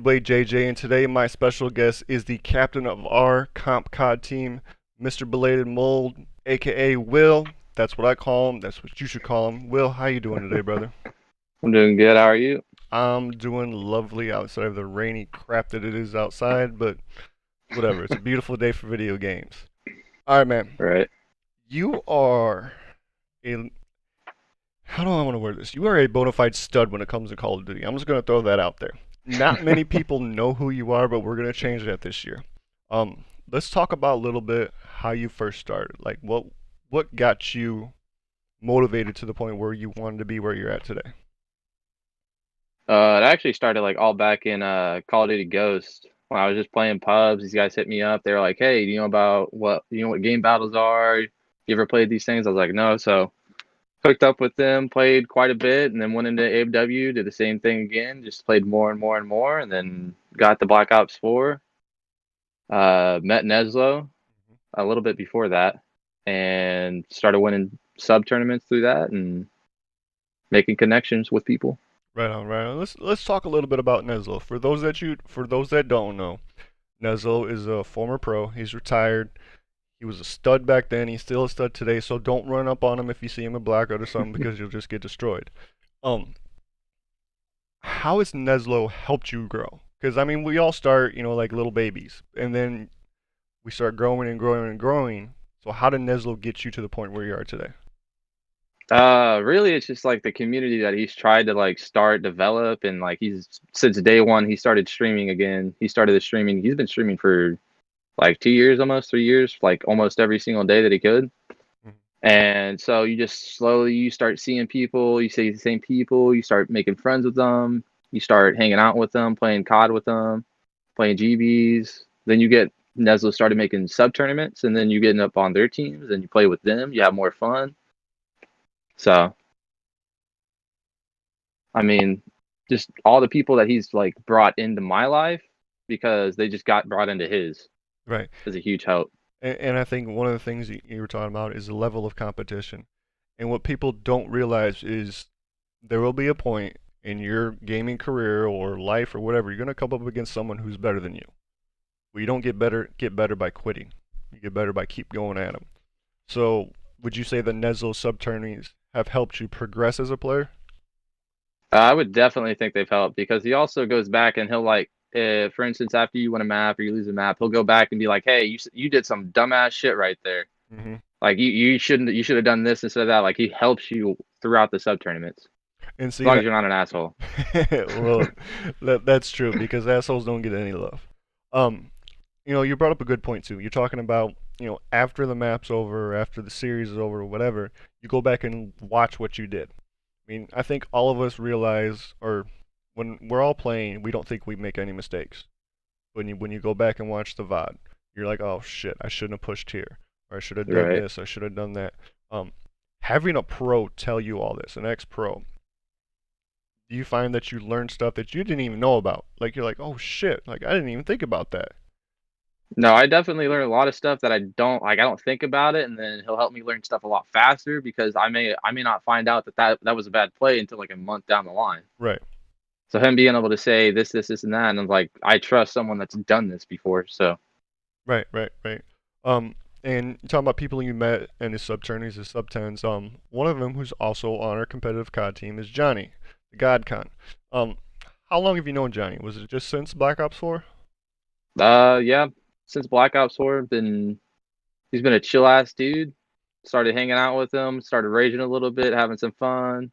Blade JJ, and today my special guest is the captain of our Comp COD team, Mr. Belated Mold, aka Will. That's what I call him. That's what you should call him. Will, how you doing today, brother? I'm doing good. How are you? I'm doing lovely outside of the rainy crap that it is outside, but whatever. It's a beautiful day for video games. All right, man. Right. You are a how do I want to word this? You are a bona fide stud when it comes to Call of Duty. I'm just gonna throw that out there. Not many people know who you are, but we're gonna change that this year. Let's talk about a little bit how you first started. Like what got you motivated to the point where you wanted to be where you're at today? It actually started like all back in Call of Duty Ghost when I was just playing pubs. These guys hit me up. They were like, "Hey, do you know about what game battles are? You ever played these things?" I was like, "No." So hooked up with them, played quite a bit, and then went into AW, did the same thing again. Just played more and more and more, and then got the Black Ops 4. Met Neslo a little bit before that, and started winning sub tournaments through that and making connections with people. Right on, right on. Let's talk a little bit about Neslo. For those that don't know, Neslo is a former pro. He's retired. He was a stud back then. He's still a stud today. So don't run up on him if you see him in blackout or something because you'll just get destroyed. Um, how has Neslo helped you grow? Because I mean, we all start, like little babies, and then we start growing and growing and growing. So how did Neslo get you to the point where you are today? Really, it's just like the community that he's tried to like start, develop, and like he's since day one he started streaming again. He started the streaming. He's been streaming for like 2 years, almost 3 years, like almost every single day that he could. Mhm. And so you just slowly you start seeing people, you see the same people, you start making friends with them, you start hanging out with them, playing COD with them, playing GBs. Then you get Neslo started making sub tournaments, and then you getting up on their teams and you play with them. You have more fun. So I mean, just all the people that he's like brought into my life because they just got brought into his Right. is a huge help. And I think one of the things you were talking about is the level of competition. And what people don't realize is there will be a point in your gaming career or life or whatever, you're going to come up against someone who's better than you. Well, you don't get better by quitting. You get better by keep going at them. So, would you say the Neslo subtourneys have helped you progress as a player? I would definitely think they've helped because he also goes back and he'll like, for instance, after you win a map or you lose a map, he'll go back and be like, "Hey, you did some dumbass shit right there. Hmm. Like you should have done this instead of that." Like he helps you throughout the sub tournaments And as see long as that, you're not an asshole. well, that's true because assholes don't get any love. Um, you brought up a good point too. You're talking about, after the map's over, after the series is over, or whatever, you go back and watch what you did. I mean, I think all of us realize, or when we're all playing, we don't think we make any mistakes. When you go back and watch the VOD, you're like, oh shit, I shouldn't have pushed here, or I should have done Right. this, I should have done that. Um, Having a pro tell you all this, an ex-pro, do you find that you learn stuff that you didn't even know about? Like you're like, oh shit, like I didn't even think about that. No, I definitely learn a lot of stuff that I don't like. I don't think about it, and then he'll help me learn stuff a lot faster because I may not find out that was a bad play until like a month down the line. Right, So him being able to say this, and that, and I'm like, I trust someone that's done this before. So right. Um, and you talking about people you met and his sub-tourneys, his sub-tens. One of them who's also on our competitive COD team is Johnny, the GodCon. Um, how long have you known Johnny? Was it just since Black Ops 4? yeah, since Black Ops 4, he's been a chill ass dude. Started hanging out with him, started raging a little bit, having some fun.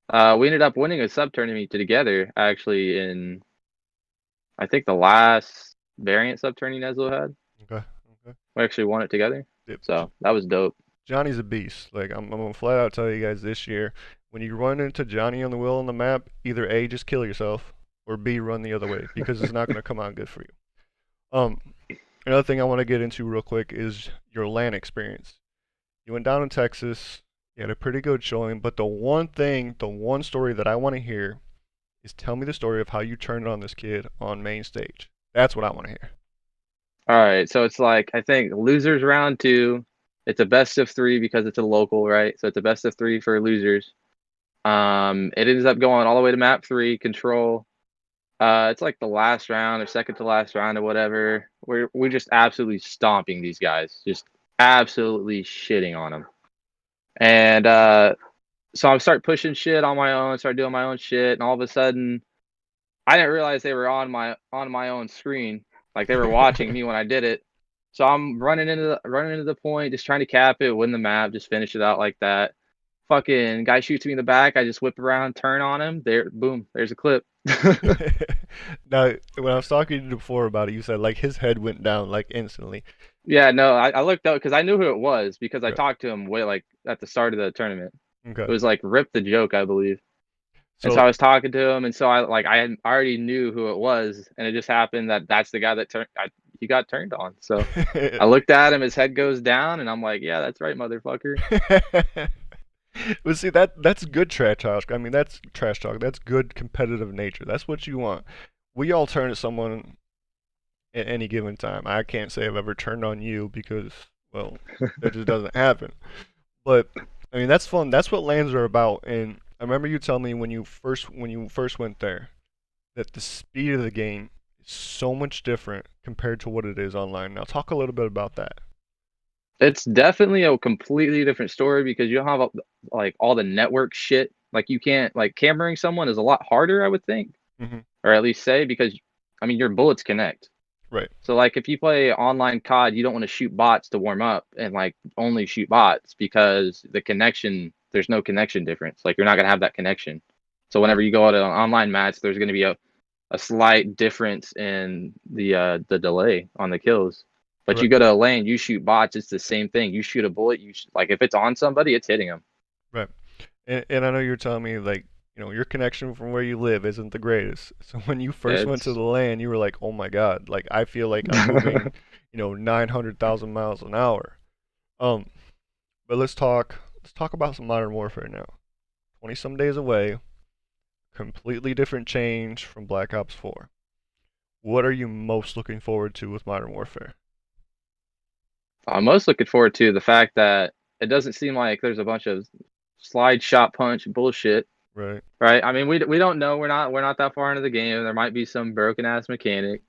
Hmm. We ended up winning a sub tournament together actually in I think the last variant sub tourney Neslo had. Okay, okay. We actually won it together. Yep. So that was dope. Johnny's a beast. Like I'm gonna flat out tell you guys this year, when you run into Johnny on the wheel on the map, either A, just kill yourself, or B, run the other way because it's not gonna come out good for you. Um, Another thing I want to get into real quick is your LAN experience. You went down in Texas, you had a pretty good showing, but the one story that I want to hear is tell me the story of how you turned on this kid on main stage. That's what I want to hear. All right, so it's like I think losers round two. It's a best of three because it's a local, right? So it's a best of three for losers. It ends up going all the way to map three, control. It's like the last round or second to last round or whatever. We're just absolutely stomping these guys, just absolutely shitting on them. And so I start pushing shit on my own, start doing my own shit, and all of a sudden, I didn't realize they were on my own screen, like they were watching me when I did it. So I'm running into the point, just trying to cap it, win the map, just finish it out like that. Fucking guy shoots me in the back. I just whip around, turn on him. There, boom. There's a clip. Now, when I was talking to you before about it, you said like his head went down like instantly. Yeah, no, I looked up because I knew who it was because I Right. talked to him way like at the start of the tournament. Okay. It was like Rip the Joke, I believe. And so So I was talking to him, and so I already knew who it was, and it just happened that that's the guy that he got turned on. So I looked at him, his head goes down, and I'm like, yeah, that's right, motherfucker. But see that's good trash talk. I mean that's trash talk. That's good competitive nature. That's what you want. We all turn to someone at any given time. I can't say I've ever turned on you because well, that just doesn't happen. But I mean that's fun. That's what lands are about. And I remember you telling me when you first went there that the speed of the game is so much different compared to what it is online. Now talk a little bit about that. It's definitely a completely different story because you don't have like all the network shit. Like you can't like cameraing someone is a lot harder, I would think, Hmm. or at least say because I mean your bullets connect. Right. So like if you play online COD, you don't want to shoot bots to warm up and like only shoot bots because the connection there's no connection difference. Like you're not gonna have that connection. So Right. whenever you go out an online match, there's gonna be a slight difference in the delay on the kills. But you Right. go to a lane, you shoot bots, it's the same thing. You shoot a bullet, like if it's on somebody, it's hitting them. Right. And I know you're telling me like your connection from where you live isn't the greatest. So when you first went to It's the land, you were like, "Oh my God!" Like I feel like I'm moving, 900,000 miles an hour. Um, but let's talk about some Modern Warfare now. 20 some days away, completely different change from Black Ops 4. What are you most looking forward to with Modern Warfare? I'm most looking forward to the fact that it doesn't seem like there's a bunch of slide shot punch bullshit, Right. right? I mean, we don't know. We're not that far into the game. There might be some broken ass mechanic,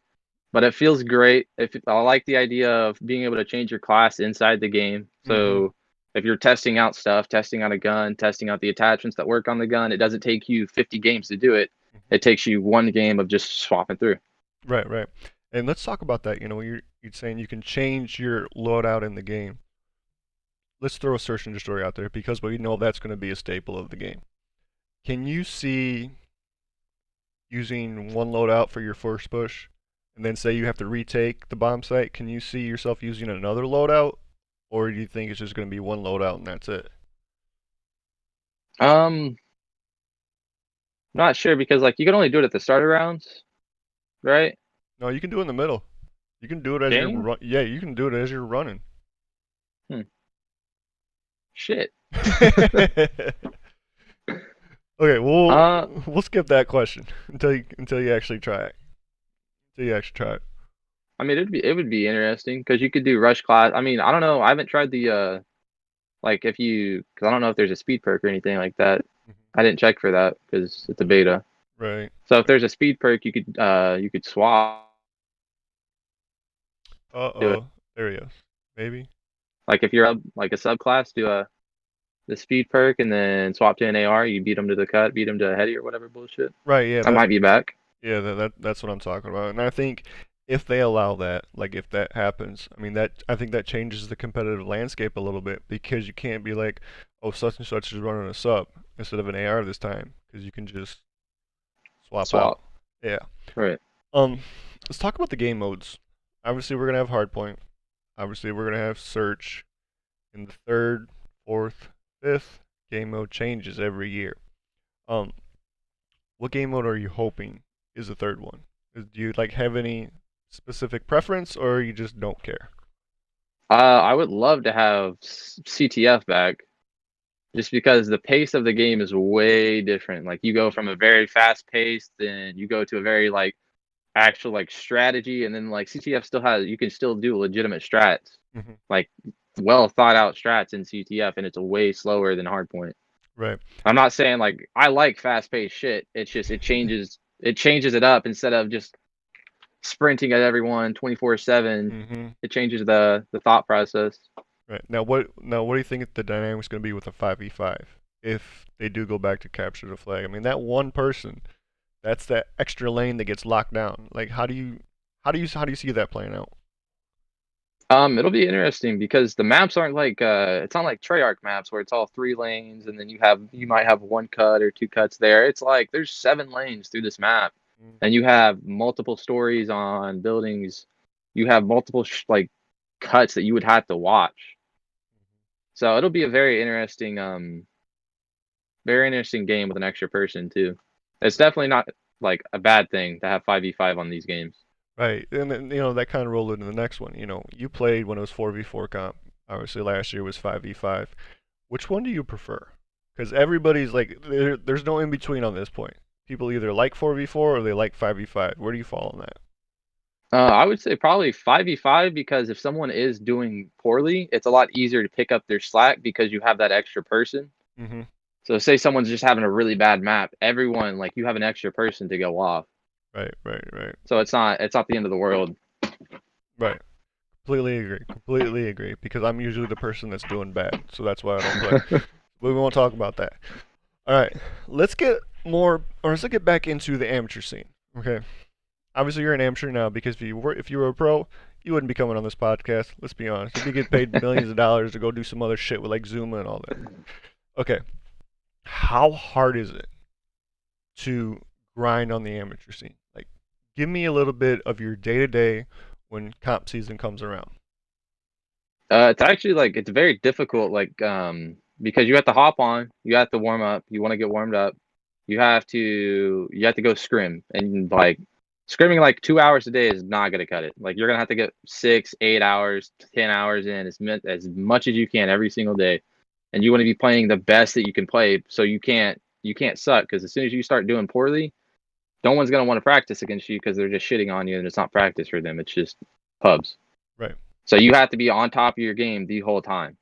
but it feels great. If I like the idea of being able to change your class inside the game. Mm-hmm. So if you're testing out stuff, testing out a gun, testing out the attachments that work on the gun, it doesn't take you 50 games to do it. It takes you one game of just swapping through. Right, right. And let's talk about that. You're saying you can change your loadout in the game. Let's throw a search and destroy out there because we know that's going to be a staple of the game. Can you see using one loadout for your first push, and then say you have to retake the bomb site? Can you see yourself using another loadout, or do you think it's just going to be one loadout and that's it? Um, Not sure because like you can only do it at the starter rounds, right? No, you can do it in the middle. You can do it as Can you're you? yeah, you can do it as you're running. Hmm. Shit. Okay, Uh, we'll skip that question until you actually try it. Until you actually try it. I mean, it would be interesting because you could do rush class. I mean, I don't know. I haven't tried the like if you because I don't know if there's a speed perk or anything like that. Mhm. I didn't check for that because it's a beta. Right. So if there's a speed perk, you could swap to it. Uh-oh. There he is. Maybe. Like if you're like a subclass, do the speed perk and then swap to an AR. You beat them to the cut, beat them to a heady or whatever bullshit. Right, yeah, That might be back. that's what I'm talking about. And I think if they allow that, like if that happens, I mean that I think that changes the competitive landscape a little bit because you can't be like, oh, such and such is running a sub instead of an AR this time because you can just swap out. Swap. Yeah. Right. Um, let's talk about the game modes. Obviously, we're gonna have hardpoint. Obviously, we're gonna have search. In the third, fourth, fifth, game mode changes every year. Um, what game mode are you hoping is the third one? Do you like have any specific preference, or you just don't care? I would love to have CTF back just because the pace of the game is way different. Like you go from a very fast pace, then you go to a very like actual like strategy, and then like CTF still has you can still do legitimate strats, Hmm. like well thought out strats in CTF, and it's way slower than hardpoint. Right. I'm not saying like I like fast paced shit. It's just it changes. it changes it up instead of just sprinting at everyone 24/7. Mm-hmm. It changes the thought process. Right. Now what do you think the dynamic's going to be with a 5v5 if they do go back to capture the flag? I mean, that one person, that's that extra lane that gets locked down. Like how do you see that playing out? It'll be interesting because the maps aren't like it's not like Treyarch maps where it's all 3 lanes and then you might have 1 cut or 2 cuts there. It's like there's 7 lanes through this map, Mm-hmm. and you have multiple stories on buildings. You have multiple like cuts that you would have to watch. So it'll be a very interesting game with an extra person too. It's definitely not like a bad thing to have 5v5 on these games. Right, and then that kind of rolled into the next one. You played when it was 4v4 comp. Obviously, last year was 5v5. Which one do you prefer? Because everybody's like, there's no in between on this point. People either like 4v4 or they like 5v5. Where do you fall on that? I would say probably 5v5 because if someone is doing poorly, it's a lot easier to pick up their slack because you have that extra person. Mm-hmm. So say someone's just having a really bad map, everyone like you have an extra person to go off. Right, right, right, So it's not the end of the world. right. Completely agree. Completely agree. Because I'm usually the person that's doing bad, so that's why I don't play. But we won't talk about that. All right, let's get back into the amateur scene. Okay, obviously you're an amateur now because if you were a pro, you wouldn't be coming on this podcast. Let's be honest. You'd be getting paid millions of dollars to go do some other shit with like Zuma and all that. Okay, how hard is it to grind on the amateur scene? Like, give me a little bit of your day to day when comp season comes around. It's actually like it's very difficult, like because you have to hop on, you have to warm up, you want to get warmed up, you have to go scrim, and like scrimming like 2 hours a day is not gonna cut it. Like you're gonna have to get 6, 8 hours, 10 hours in as much as you can every single day, and you want to be playing the best that you can play, so you can't suck because as soon as you start doing poorly, no one's gonna want to practice against you because they're just shitting on you, and it's not practice for them. It's just pubs. Right. So you have to be on top of your game the whole time.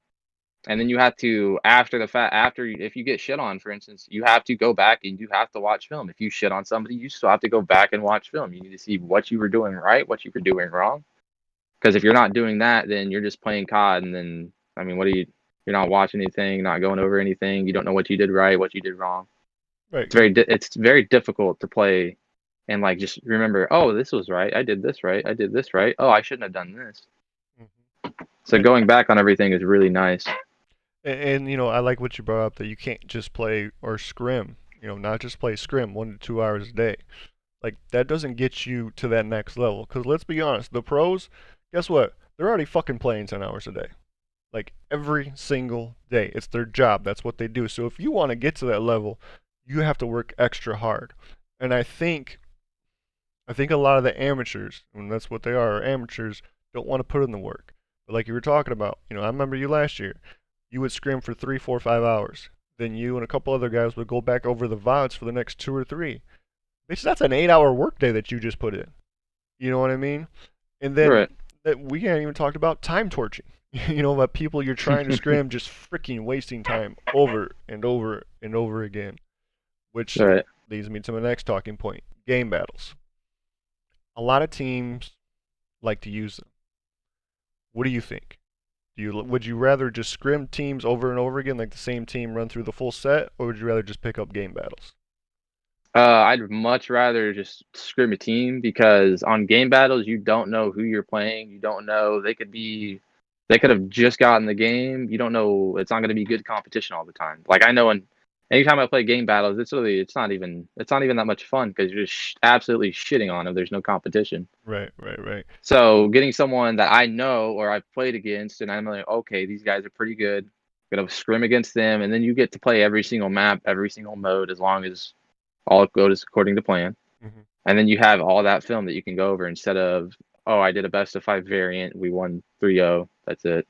And then you have to, after the fact, if you get shit on, for instance, you have to go back and you have to watch film. If you shit on somebody, you still have to go back and watch film. You need to see what you were doing right, what you were doing wrong. Because if you're not doing that, then you're just playing COD. And then, I mean, you're not watching anything, not going over anything. You don't know what you did right, what you did wrong. Right. It's very difficult to play and like just remember, oh, this was right. I did this right. I did this right. Oh, I shouldn't have done this. So And going back on everything is really nice. and I like what you brought up that you can't just play or scrim. Not just play scrim 1 to 2 hours a day. Like that doesn't get you to that next level. Because let's be honest, the pros, guess what? They're already fucking playing 10 hours a day. Like every single day, it's their job. That's what they do. So if you want to get to that level, you have to work extra hard. And I think a lot of the amateurs, and that's what they are amateurs, don't want to put in the work. But like you were talking about, I remember you last year. You would scrim for 3, 4, 5 hours. Then you and a couple other guys would go back over the VODs for the next 2 or 3. Bitch, that's an 8-hour workday that you just put in. You know what I mean? And then Right. that we haven't even talked about time torching. About people you're trying to scrim just freaking wasting time over and over and over again. Which Right. leads me to my next talking point: game battles. A lot of teams like to use them. What do you think? Would you rather just scrim teams over and over again, like the same team run through the full set, or would you rather just pick up game battles? I'd much rather just scrim a team because on game battles you don't know who you're playing. You don't know they could have just gotten the game. You don't know it's not going to be good competition all the time. Like I know, anytime I play game battles, it's not even that much fun because you're just absolutely shitting on them. There's no competition. Right, right, right. So getting someone that I know or I've played against, and I'm like, okay, these guys are pretty good. Gonna scrim against them, and then you get to play every single map, every single mode, as long as all goes according to plan. Hmm. And then you have all that film that you can go over instead of, oh, I did a best of 5 variant, we won 3-0. That's it.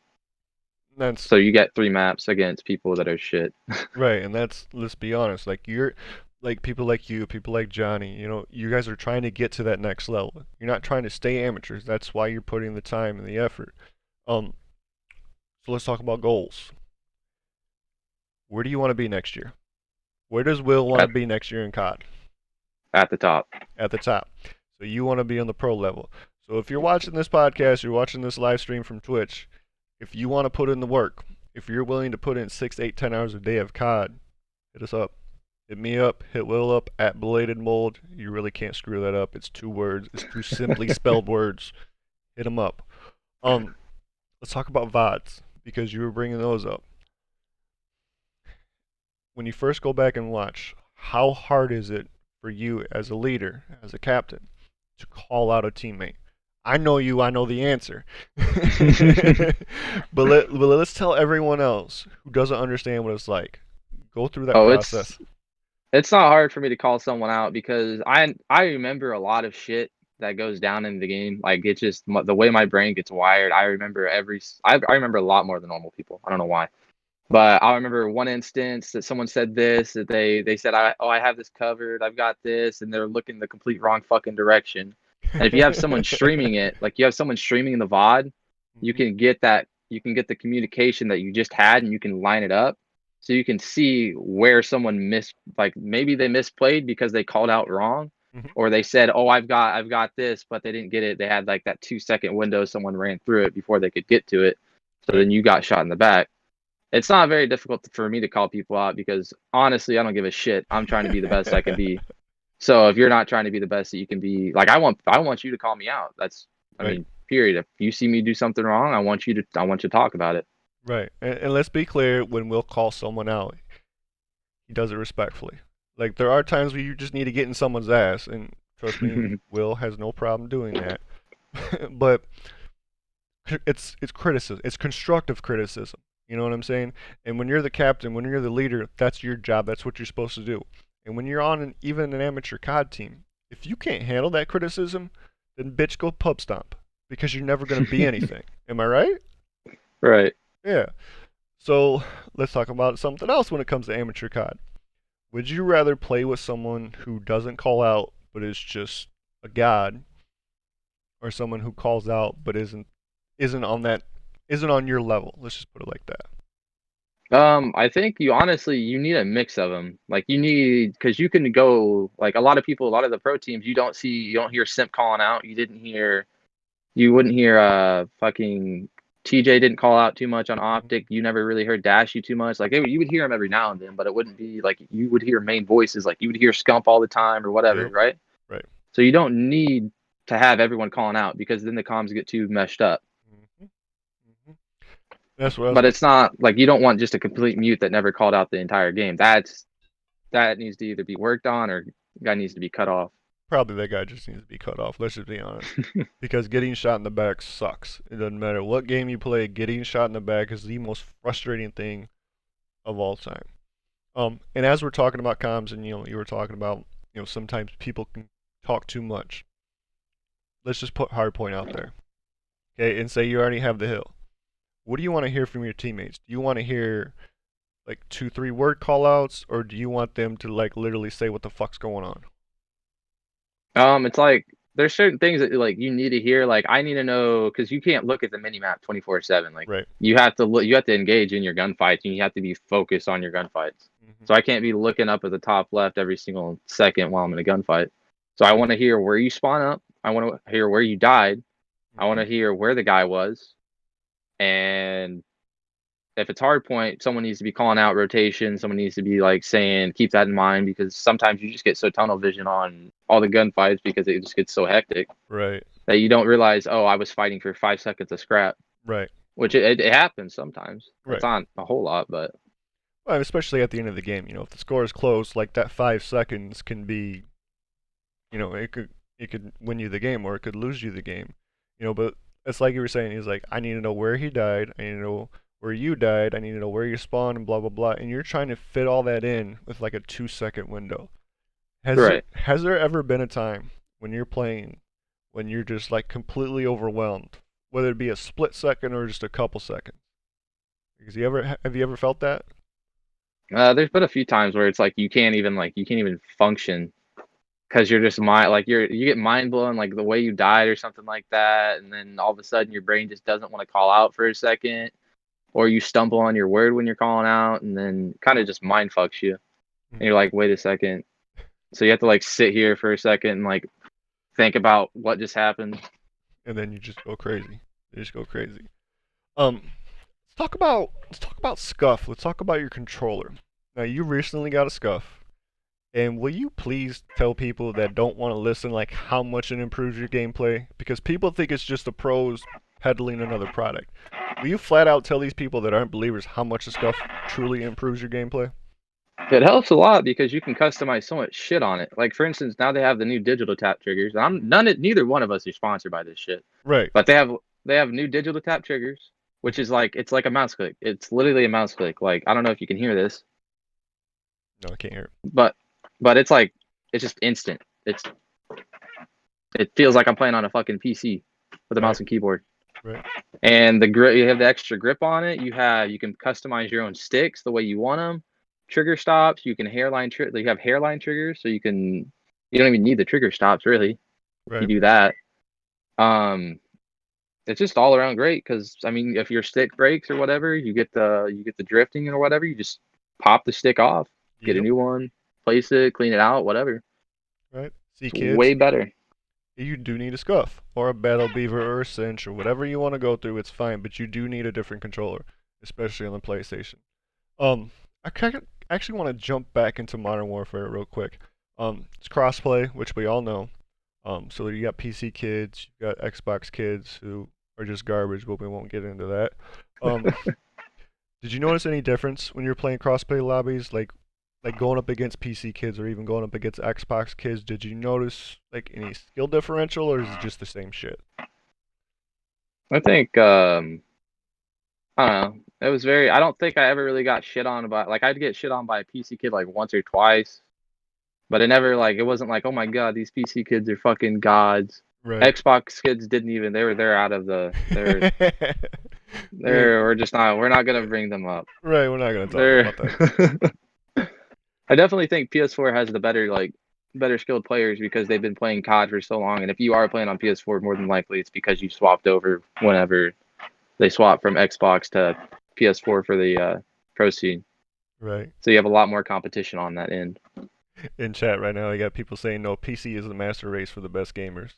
That's So you get 3 maps against people that are shit. right, and that's let's be honest. Like you're, like people like you, people like Johnny. You guys are trying to get to that next level. You're not trying to stay amateurs. That's why you're putting the time and the effort. Um, so let's talk about goals. Where do you want to be next year? Where does Will want I, to be next year in COD? At the top. at the top. So you want to be on the pro level. So if you're watching this podcast, you're watching this live stream from Twitch, if you want to put in the work, if you're willing to put in 6, 8, 10 hours a day of COD, hit us up. Hit me up, hit Will up at belatedmold. You really can't screw that up. It's 2 words. It's 2 simply spelled words. Hit them up. Um, let's talk about VODs because you were bringing those up. When you first go back and watch, how hard is it for you as a leader, as a captain, to call out a teammate? I know you, I know the answer. But let's tell everyone else who doesn't understand what it's like. Go through that Oh, process. it's not hard for me to call someone out because I remember a lot of shit that goes down in the game. Like it's just the way my brain gets wired. I remember I remember a lot more than normal people. I don't know why. But I remember one instance that someone said this, that they said, I have this covered, I've got this, and they're looking the complete wrong fucking direction. And if you have someone streaming it, like you have someone streaming the VOD, you Mhm. can get the communication that you just had and you can line it up. So you can see where someone missed, like maybe they misplayed because they called out wrong, Mhm. or they said, "Oh, I've got this," but they didn't get it. They had like that 2 second window, someone ran through it before they could get to it. So Right. then you got shot in the back. It's not very difficult for me to call people out because honestly, I don't give a shit. I'm trying to be the best I can be. So if you're not trying to be the best that you can be, like I want you to call me out. I Right. mean, period. If you see me do something wrong, I want you to talk about it. Right. And let's be clear, when Will calls someone out, he does it respectfully. Like there are times where you just need to get in someone's ass, and trust me, Will has no problem doing that. But it's criticism. It's constructive criticism. You know what I'm saying? And when you're the captain, when you're the leader, that's your job. That's what you're supposed to do. And when you're on even an amateur COD team, if you can't handle that criticism, then bitch go pub stomp because you're never going to be anything. Am I right? Right. Yeah. So let's talk about something else when it comes to amateur COD. Would you rather play with someone who doesn't call out but is just a god, or someone who calls out but isn't on that isn't on your level? Let's just put it like that. I think you need a mix of them. Like you need because you can go like a lot of people, a lot of the pro teams, you don't hear Simp calling out. You wouldn't hear fucking TJ didn't call out too much on Mhm. Optic. You never really heard Dashy too much. Like you would hear him every now and then, but it wouldn't be like you would hear main voices. Like you would hear Scump all the time or whatever, Yep. right? Right. So you don't need to have everyone calling out because then the comms get too meshed up. Hmm. Hmm. That's what I was But gonna. it's not like you don't want just a complete mute that never called out the entire game. That needs to either be worked on or guy needs to be cut off. Probably that guy just needs to be cut off. Let's just be honest. Because getting shot in the back sucks. It doesn't matter what game you play. Getting shot in the back is the most frustrating thing of all time. And as we're talking about comms, and you were talking about, sometimes people can talk too much. Let's just put hardpoint out there, okay, and say you already have the hill. What do you want to hear from your teammates? Do you want to hear like 2, 3 word call outs, or do you want them to like literally say what the fuck's going on? It's like there's certain things that like you need to hear. Like I need to know because you can't look at the mini map 24/7. Like Right. you have to look, you have to engage in your gunfights, and you have to be focused on your gunfights. Hmm. So I can't be looking up at the top left every single second while I'm in a gunfight. So I Right. want to hear where you spawn up. I want to hear where you died. I want Hmm. to hear where the guy was, and if it's hard point, someone needs to be calling out rotation. Someone needs to be like saying, keep that in mind because sometimes you just get so tunnel vision on all the gunfights because it just gets so hectic Right. that you don't realize, oh, I was fighting for 5 seconds of scrap, Right. which it happens sometimes. It's Right. not a whole lot, but Well, especially at the end of the game, if the score is close, like that 5 seconds can be, it could win you the game or it could lose you the game, But it's like you were saying. He's like, I need to know where he died. I need to know where you died. I need to know where you spawned and blah blah blah. And you're trying to fit all that in with like a 2 second window. Has there right. has there ever been a time when you're playing when you're just like completely overwhelmed, whether it be a split second or just a couple seconds? Because have you ever felt that? There's been a few times where it's like you can't even function because you're just you get mind blown like the way you died or something like that, and then all of a sudden your brain just doesn't want to call out for a second, or you stumble on your word when you're calling out, and then kind of just mind fucks you. And you're like, wait a second. So you have to like sit here for a second and like think about what just happened. and then you just go crazy. You just go crazy. Let's talk about scuff. Let's talk about your controller. Now you recently got a scuff, and will you please tell people that don't want to listen like how much it improves your gameplay? Because people think it's just the pros peddling another product. Will you flat out tell these people that aren't believers how much the scuff truly improves your gameplay? It helps a lot because you can customize so much shit on it. Like for instance, now they have the new digital tap triggers. Neither one of us are sponsored by this shit, Right. but they have new digital tap triggers, which is like it's like a mouse click. It's literally a mouse click. Like I don't know if you can hear this, No, I can't hear but it's like it's just instant. It feels like I'm playing on a fucking PC with a it. Right. mouse and keyboard. Right. And the grip, you have the extra grip on it. You can customize your own sticks the way you want them. Trigger stops. You can you have hairline triggers, so you don't even need the trigger stops really. You Right. do that. Um, it's just all around great because I mean, if your stick breaks or whatever, you get the drifting or whatever. You just pop the stick off, get a Yep. new one, place it, clean it out, whatever. Right. See, It's kids, way better. you do need a scuff or a battle beaver or a cinch or whatever you want to go through. It's fine, but you do need a different controller, especially on the PlayStation. Um, actually want to jump back into Modern Warfare real quick. It's crossplay, which we all know. So you got PC kids, you got Xbox kids who are just garbage, but we won't get into that. Um, did you notice any difference when you're playing crossplay lobbies, like going up against PC kids or even going up against Xbox kids? Did you notice like any skill differential, or is it just the same shit? I think I don't know. It was very. I don't think I ever really got shit on about. Like I'd get shit on by a PC kid like once or twice, but it never like it wasn't like oh my god these PC kids are fucking gods. Right. Xbox kids didn't even. They're out of the. Right. We're just not. We're not gonna bring them up. Right. We're not gonna talk They're. about that. I definitely think PS4 has the better skilled players because they've been playing COD for so long. And if you are playing on PS4, more than likely it's because you swapped over whenever they swapped from Xbox to PS4 for the Proceed. Right. So you have a lot more competition on that end. In chat right now, I got people saying no, PC is the master race for the best gamers.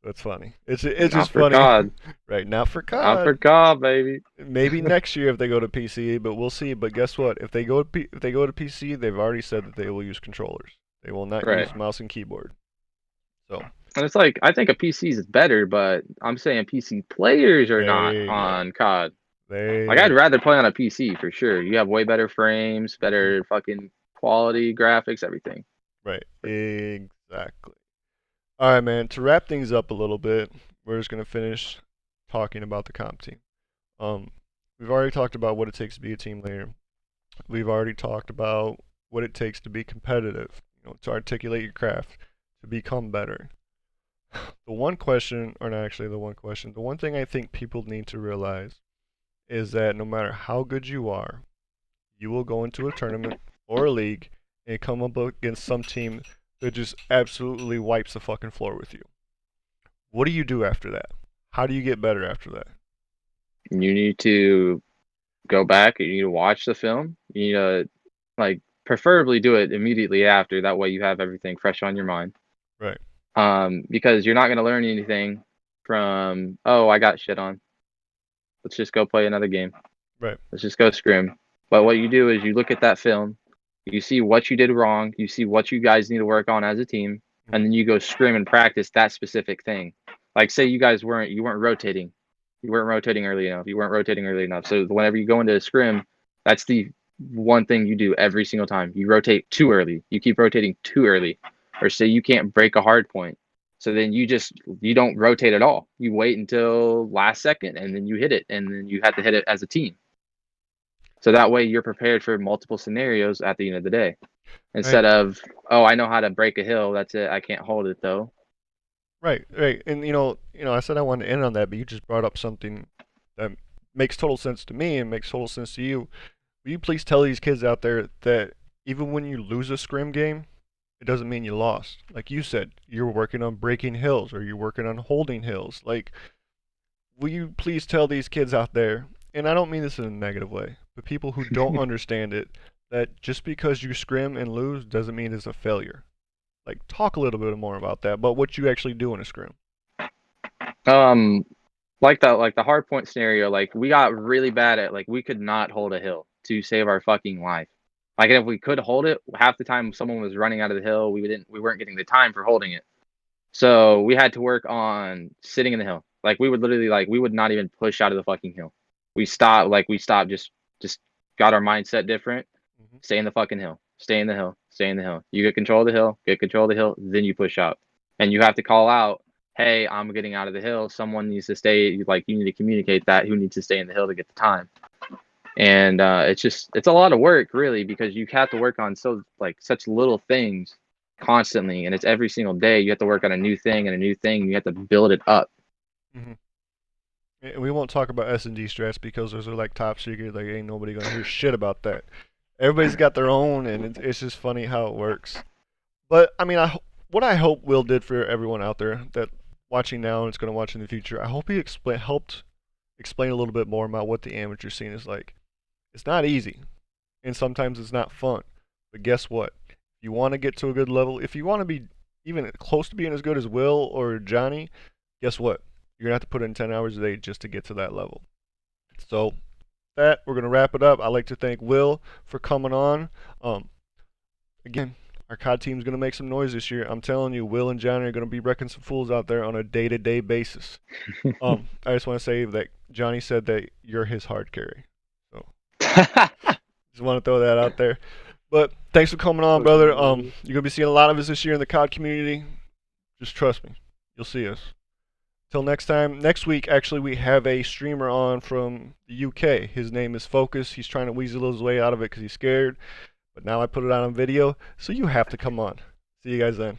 That's funny. It's Not just for funny, COD. right? Not for Not for COD. COD, baby. Maybe next year if they go to PC, but we'll see. But guess what? If they go to PC, they've already said that they will use controllers. They will not Right. use mouse and keyboard. So And it's like I think a PC is better, but I'm saying PC players are not there you go. on COD. Like There I'd you go. rather play on a PC for sure. You have way better frames, Mhm. better fucking quality, graphics, everything. Right. Exactly. All right, man. To wrap things up a little bit, we're just gonna finish talking about the comp team. Um, we've already talked about what it takes to be a team leader. We've already talked about what it takes to be competitive, to articulate your craft, to become better. The one question, or not actually the one question, the one thing I think people need to realize is that no matter how good you are, you will go into a tournament or a league and come up against some team that just absolutely wipes the fucking floor with you. What do you do after that? How do you get better after that? You need to go back. You need to watch the film. You need to like preferably do it immediately after. That way you have everything fresh on your mind. Right, Because you're not gonna learn anything from I got shit on. Let's just go play another game. right, Let's just go scrim. But what you do is you look at that film, you see what you did wrong, you see what you guys need to work on as a team, and mhm, then you go scrim and practice that specific thing. Like say you weren't rotating. You weren't rotating early enough. You weren't rotating early enough. So whenever you go into a scrim, that's the one thing you do every single time. You rotate too early. You keep rotating too early. Or say you can't break a hard point. So then you don't rotate at all. You wait until last second and then you hit it and then you have to hit it as a team. So that way you're prepared for multiple scenarios at the end of the day. right, Instead of, oh, I know how to break a hill. That's it. I can't hold it though. right, right. And I said I wanted to end on that, but you just brought up something that makes total sense to me and makes total sense to you. Will you please tell these kids out there that even when you lose a scrim game, it doesn't mean you lost. Like you said, you're working on breaking hills or you're working on holding hills. Like, will you please tell these kids out there, and I don't mean this in a negative way, but people who don't understand it, that just because you scrim and lose doesn't mean it's a failure. Like, talk a little bit more about that, but what you actually do in a scrim. Um, like the hard point scenario, like we got really bad at like we could not hold a hill to save our fucking life. Like if we could hold it, half the time someone was running out of the hill, we weren't getting the time for holding it. So we had to work on sitting in the hill. Like we would literally like we would not even push out of the fucking hill. We stopped just got our mindset different. Hmm. Stay in the fucking hill. Stay in the hill. Stay in the hill. You get control of the hill, get control of the hill, then you push out. And you have to call out, hey, I'm getting out of the hill. Someone needs to stay, like you need to communicate that who needs to stay in the hill to get the time. And it's a lot of work really because you have to work on such little things constantly, and it's every single day you have to work on a new thing and a new thing, and you have to build it up. Hmm. And we won't talk about S&D strats because those are like top secret. Like, ain't nobody gonna hear shit about that. Everybody's got their own, and it's just funny how it works. But I mean, what I hope Will did for everyone out there that watching now and it's gonna watch in the future. I hope he helped explain a little bit more about what the amateur scene is like. It's not easy, and sometimes it's not fun. But guess what? If you want to get to a good level, if you want to be even close to being as good as Will or Johnny, guess what? You're gonna have to put in 10 hours a day just to get to that level. So that we're gonna wrap it up. I'd like to thank Will for coming on. Again, our COD team's gonna make some noise this year. I'm telling you, Will and Johnny are gonna be wrecking some fools out there on a day-to-day basis. I just want to say that Johnny said that you're his hard carry. So just want to throw that out there. But thanks for coming on, brother. You're gonna be seeing a lot of us this year in the COD community. Just trust me, you'll see us. Till next time. Next week, actually, we have a streamer on from the UK. His name is Focus. He's trying to weasel his way out of it because he's scared. But now I put it out on video, so you have to come on. See you guys then.